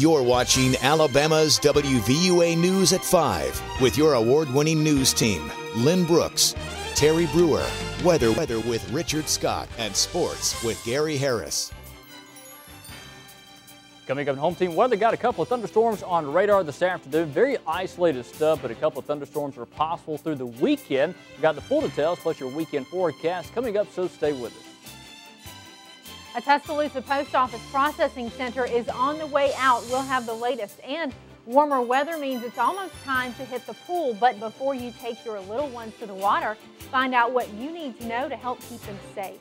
You're watching Alabama's WVUA News at 5 with your award-winning news team, Lynn Brooks, Terri Brewer, weather with Richard Scott, and sports with Gary Harris. Coming up in home team weather, got a couple of thunderstorms on radar this afternoon. Very isolated stuff, but a couple of thunderstorms are possible through the weekend. We've got the full details plus your weekend forecast coming up, so stay with us. A Tuscaloosa Post Office Processing Center is on the way out. We'll have the latest, and warmer weather means it's almost time to hit the pool. But before you take your little ones to the water, find out what you need to know to help keep them safe.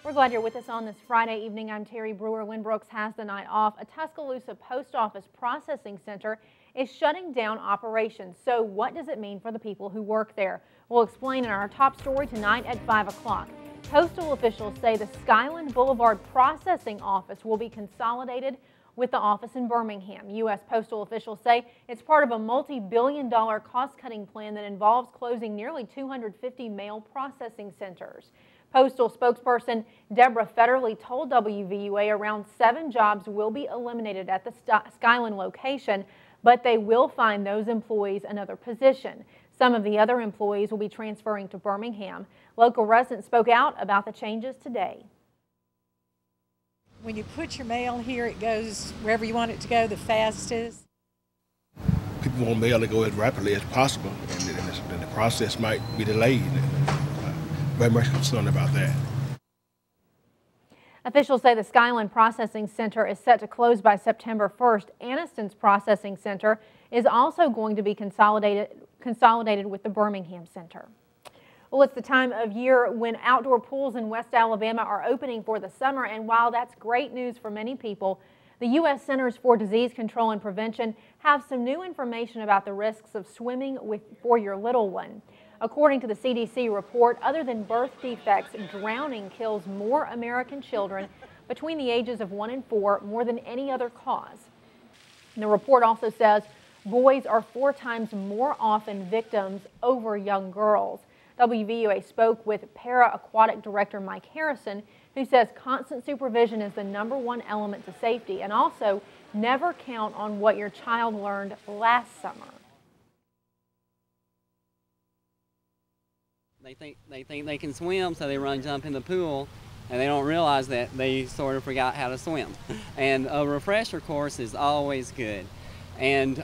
We're glad you're with us on this Friday evening. I'm Terri Brewer. Lynn Brooks has the night off. A Tuscaloosa Post Office Processing Center is shutting down operations. So what does it mean for the people who work there? We'll explain in our top story tonight at 5 o'clock. Postal officials say the Skyland Boulevard processing office will be consolidated with the office in Birmingham. U.S. postal officials say it's part of a multi-billion-dollar cost-cutting plan that involves closing nearly 250 mail processing centers. Postal spokesperson Deborah Federley told WVUA around 7 jobs will be eliminated at the Skyland location, but they will find those employees another position. Some of the other employees will be transferring to Birmingham. Local residents spoke out about the changes today. When you put your mail here, it goes wherever you want it to go the fastest. People want mail to go as rapidly as possible, and the process might be delayed. Very much concerned about that. Officials say the Skyland Processing Center is set to close by September 1st. Anniston's Processing Center is also going to be consolidated with the Birmingham Center. Well, it's the time of year when outdoor pools in West Alabama are opening for the summer, and while that's great news for many people, the U.S. Centers for Disease Control and Prevention have some new information about the risks of swimming for your little one. According to the CDC report, other than birth defects, drowning kills more American children between the ages of 1 and 4 more than any other cause. And the report also says boys are 4 times more often victims over young girls. WVUA spoke with Para-Aquatic Director Mike Harrison, who says constant supervision is the #1 element to safety, and also never count on what your child learned last summer. They think they can swim, so they run jump in the pool, and they don't realize that they sort of forgot how to swim. And a refresher course is always good. And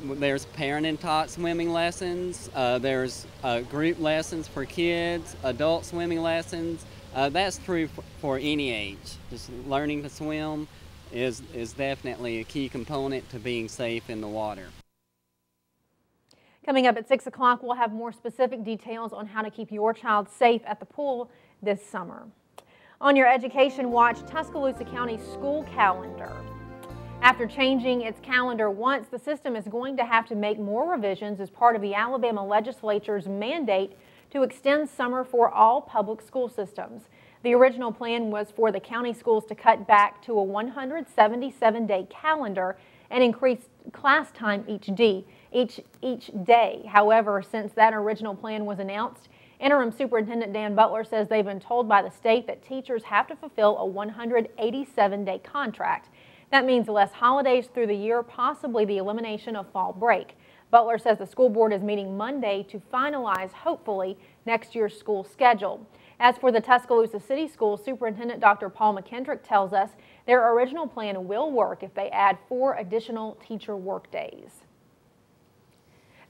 there's parent and taught swimming lessons, there's group lessons for kids, adult swimming lessons. That's true for any age. Just learning to swim is definitely a key component to being safe in the water. Coming up at 6 o'clock, we'll have more specific details on how to keep your child safe at the pool this summer. On your Education Watch, Tuscaloosa County school calendar. After changing its calendar once, the system is going to have to make more revisions as part of the Alabama legislature's mandate to extend summer for all public school systems. The original plan was for the county schools to cut back to a 177-day calendar and increase class time each day. However, since that original plan was announced, Interim Superintendent Dan Butler says they've been told by the state that teachers have to fulfill a 187-day contract. That means less holidays through the year, possibly the elimination of fall break. Butler says the school board is meeting Monday to finalize, hopefully, next year's school schedule. As for the Tuscaloosa City Schools, Superintendent Dr. Paul McKendrick tells us their original plan will work if they add 4 additional teacher workdays.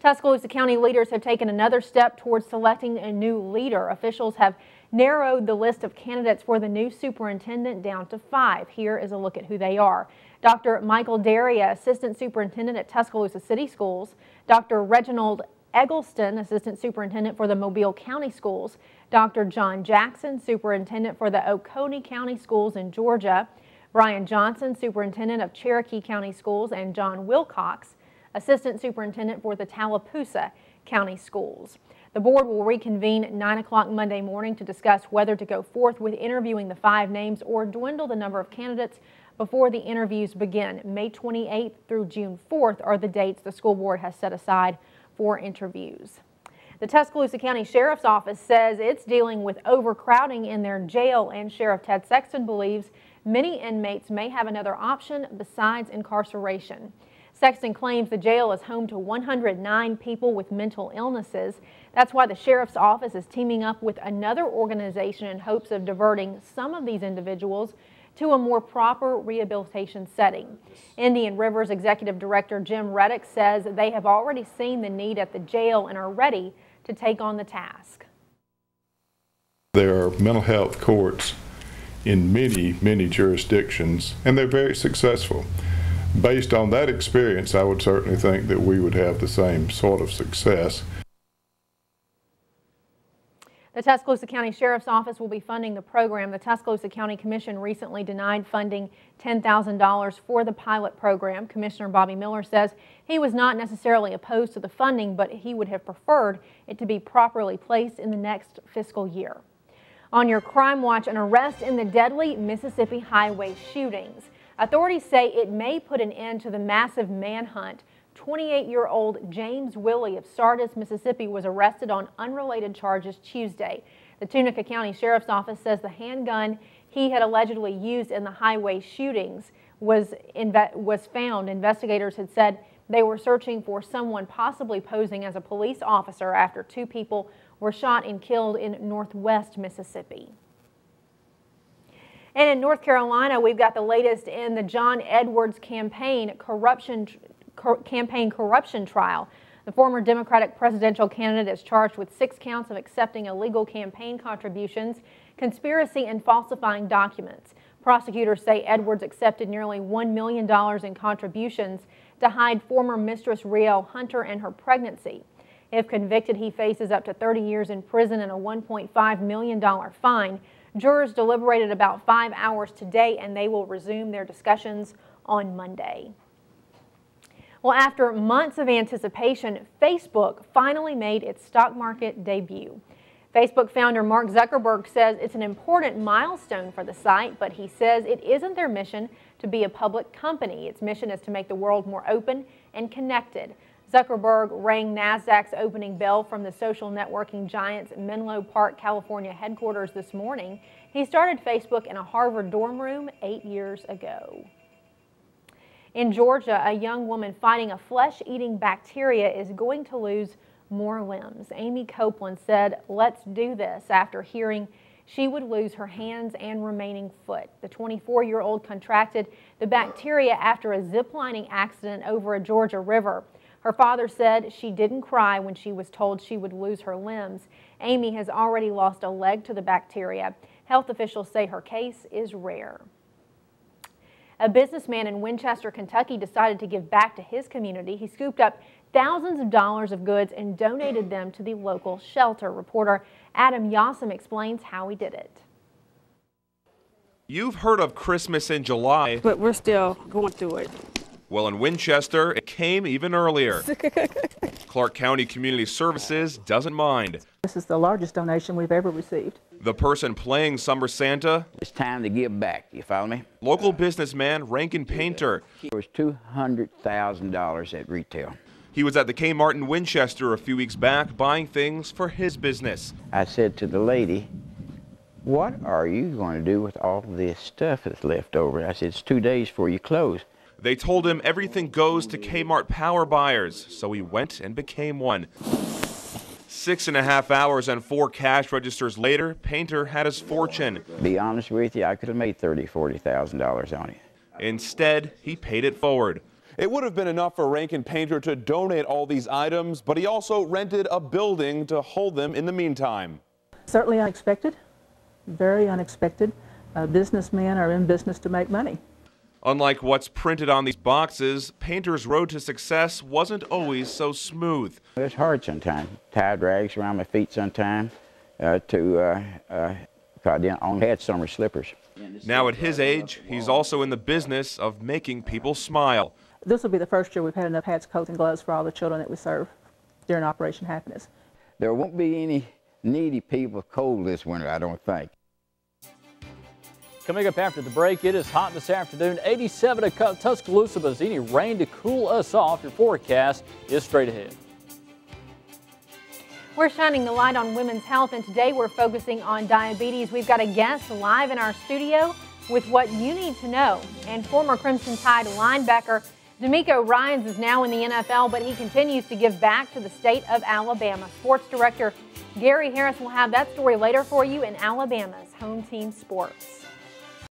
Tuscaloosa County leaders have taken another step towards selecting a new leader. Officials have narrowed the list of candidates for the new superintendent down to 5. Here is a look at who they are. Dr. Michael Daria, Assistant Superintendent at Tuscaloosa City Schools. Dr. Reginald Eggleston, Assistant Superintendent for the Mobile County Schools. Dr. John Jackson, Superintendent for the Oconee County Schools in Georgia. Brian Johnson, Superintendent of Cherokee County Schools, and John Wilcox, Assistant Superintendent for the Tallapoosa County Schools. The board will reconvene at 9 o'clock Monday morning to discuss whether to go forth with interviewing the 5 names or dwindle the number of candidates before the interviews begin. May 28th through June 4th are the dates the school board has set aside for interviews. The Tuscaloosa County Sheriff's Office says it's dealing with overcrowding in their jail, and Sheriff Ted Sexton believes many inmates may have another option besides incarceration. Sexton claims the jail is home to 109 people with mental illnesses. That's why the sheriff's office is teaming up with another organization in hopes of diverting some of these individuals to a more proper rehabilitation setting. Indian River's Executive Director Jim Reddick says they have already seen the need at the jail and are ready to take on the task. There are mental health courts in many jurisdictions, and they're very successful. Based on that experience, I would certainly think that we would have the same sort of success. The Tuscaloosa County Sheriff's Office will be funding the program. The Tuscaloosa County Commission recently denied funding $10,000 for the pilot program. Commissioner Bobby Miller says he was not necessarily opposed to the funding, but he would have preferred it to be properly placed in the next fiscal year. On your Crime Watch, an arrest in the deadly Mississippi highway shootings. Authorities say it may put an end to the massive manhunt. 28-year-old James Willie of Sardis, Mississippi was arrested on unrelated charges Tuesday. The Tunica County Sheriff's Office says the handgun he had allegedly used in the highway shootings was found. Investigators had said they were searching for someone possibly posing as a police officer after 2 people were shot and killed in northwest Mississippi. And in North Carolina, we've got the latest in the John Edwards campaign corruption trial. The former Democratic presidential candidate is charged with 6 counts of accepting illegal campaign contributions, conspiracy, and falsifying documents. Prosecutors say Edwards accepted nearly $1 million in contributions to hide former mistress Rio Hunter and her pregnancy. If convicted, he faces up to 30 years in prison and a $1.5 million fine. Jurors deliberated about 5 hours today, and they will resume their discussions on Monday. Well, after months of anticipation, Facebook finally made its stock market debut. Facebook founder Mark Zuckerberg says it's an important milestone for the site, but he says it isn't their mission to be a public company. Its mission is to make the world more open and connected. Zuckerberg rang NASDAQ's opening bell from the social networking giant's Menlo Park, California headquarters this morning. He started Facebook in a Harvard dorm room 8 years ago. In Georgia, a young woman fighting a flesh-eating bacteria is going to lose more limbs. Amy Copeland said, "Let's do this," after hearing she would lose her hands and remaining foot. The 24-year-old contracted the bacteria after a ziplining accident over a Georgia river. Her father said she didn't cry when she was told she would lose her limbs. Amy has already lost a leg to the bacteria. Health officials say her case is rare. A businessman in Winchester, Kentucky decided to give back to his community. He scooped up thousands of dollars of goods and donated them to the local shelter. Reporter Adam Yassam explains how he did it. You've heard of Christmas in July, but we're still going through it. Well, in Winchester, it came even earlier. Clark County Community Services doesn't mind. This is the largest donation we've ever received. The person playing Summer Santa, it's time to give back, you follow me? Local businessman Rankin Painter. It was $200,000 at retail. He was at the Kmart in Winchester a few weeks back buying things for his business. I said to the lady, "What are you going to do with all this stuff that's left over?" I said, "It's 2 days before you close." They told him everything goes to Kmart power buyers, so he went and became one. 6.5 hours and 4 cash registers later, Painter had his fortune. Be honest with you, I could have made $30,000, $40,000 on it. Instead, he paid it forward. It would have been enough for Rankin Painter to donate all these items, but he also rented a building to hold them in the meantime. Certainly unexpected, very unexpected. Businessmen are in business to make money. Unlike what's printed on these boxes, Painter's road to success wasn't always so smooth. It was hard sometimes. Tied rags around my feet sometimes I only had summer slippers. Now at his age, he's also in the business of making people smile. This will be the first year we've had enough hats, coats, and gloves for all the children that we serve during Operation Happiness. There won't be any needy people cold this winter, I don't think. Coming up after the break, it is hot this afternoon, 87 at Tuscaloosa, but is any rain to cool us off? Your forecast is straight ahead. We're shining the light on women's health, and today we're focusing on diabetes. We've got a guest live in our studio, with what you need to know. And former Crimson Tide linebacker D'Amico Ryans is now in the NFL, but he continues to give back to the state of Alabama. Sports director Gary Harris will have that story later for you in Alabama's Home Team Sports.